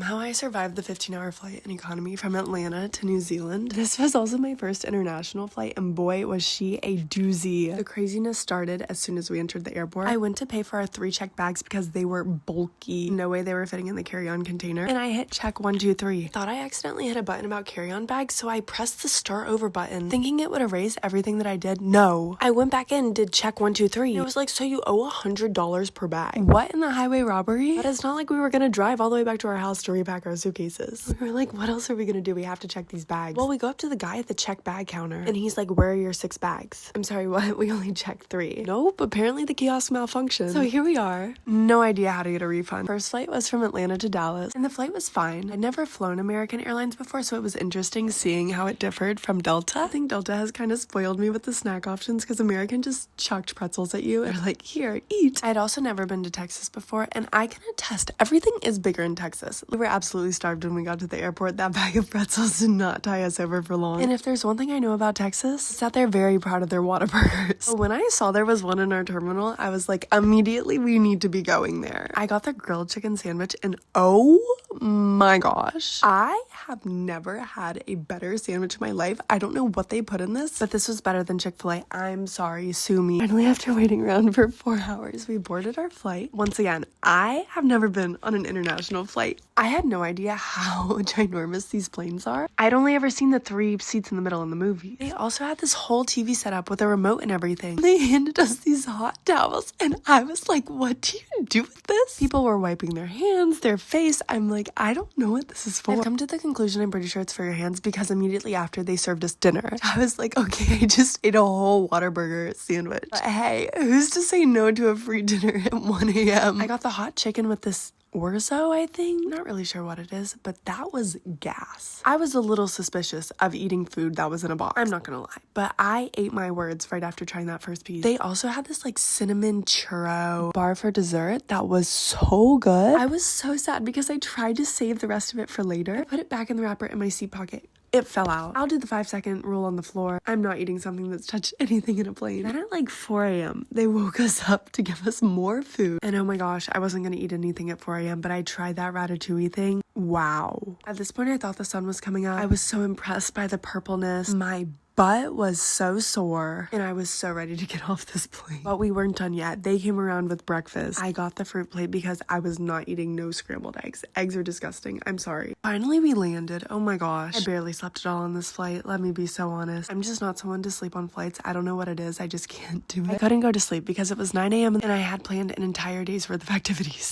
Somehow I survived the 15-hour flight in economy from Atlanta to New Zealand. This was also my first international flight, and boy, was she a doozy. The craziness started as soon as we entered the airport. I went to pay for our 3 checked bags because they were bulky. No way they were fitting in the carry-on container. And I hit check 1, 2, 3. Thought I accidentally hit a button about carry-on bags, so I pressed the start over button, thinking it would erase everything that I did. No. I went back in, did check 1, 2, 3. It was like, so you owe $100 per bag. What in the highway robbery? But it's not like we were gonna drive all the way back to our house to repack our suitcases. We were like, what else are we gonna do? We have to check these bags. Well, we go up to the guy at the check bag counter, and he's like, where are your 6 bags? I'm sorry, what? We only checked 3. Nope, apparently the kiosk malfunctioned. So here we are. No idea how to get a refund. First flight was from Atlanta to Dallas, and the flight was fine. I'd never flown American Airlines before, so it was interesting seeing how it differed from Delta. I think Delta has kind of spoiled me with the snack options because American just chucked pretzels at you and they're like, here, eat. I'd also never been to Texas before, and I can attest, everything is bigger in Texas. We were absolutely starved when we got to the airport. That bag of pretzels did not tie us over for long. And if there's one thing I know about Texas, it's that they're very proud of their Whataburgers. So when I saw there was one in our terminal, I was like, immediately we need to be going there. I got the grilled chicken sandwich, and oh my gosh, I have never had a better sandwich in my life. I don't know what they put in this, but this was better than Chick-fil-A. I'm sorry, sue me. Finally, after waiting around for 4 hours, we boarded our flight. Once again, I have never been on an international flight. I had no idea how ginormous these planes are. I'd only ever seen the 3 seats in the middle in the movie. They also had this whole TV set up with a remote and everything. They handed us these hot towels, and I was like, what do you do with this? People were wiping their hands, their face. I'm like, I don't know what this is for. I've come to the conclusion I'm pretty sure it's for your hands because immediately after they served us dinner. I was like, okay, I just ate a whole Whataburger sandwich. But hey, who's to say no to a free dinner at 1 a.m.? I got the hot chicken with this orzo, I think. Not really sure what it is, but that was gas. I was a little suspicious of eating food that was in a box. I'm not gonna lie, but I ate my words right after trying that first piece. They also had this like cinnamon churro bar for dessert that was so good. I was so sad because I tried to save the rest of it for later. I put it back in the wrapper in my seat pocket. It fell out. I'll do the 5-second rule on the floor. I'm not eating something that's touched anything in a plane. Then at like 4 a.m., they woke us up to give us more food. And oh my gosh, I wasn't gonna eat anything at 4 a.m., but I tried that ratatouille thing. Wow. At this point, I thought the sun was coming up. I was so impressed by the purpleness. My butt was so sore, and I was so ready to get off this plane. But we weren't done yet. They came around with breakfast. I got the fruit plate because I was not eating no scrambled eggs. Eggs are disgusting. I'm sorry. Finally, we landed. Oh my gosh. I barely slept at all on this flight. Let me be so honest. I'm just not someone to sleep on flights. I don't know what it is. I just can't do it. I couldn't go to sleep because it was 9 a.m. and I had planned an entire day's worth of activities.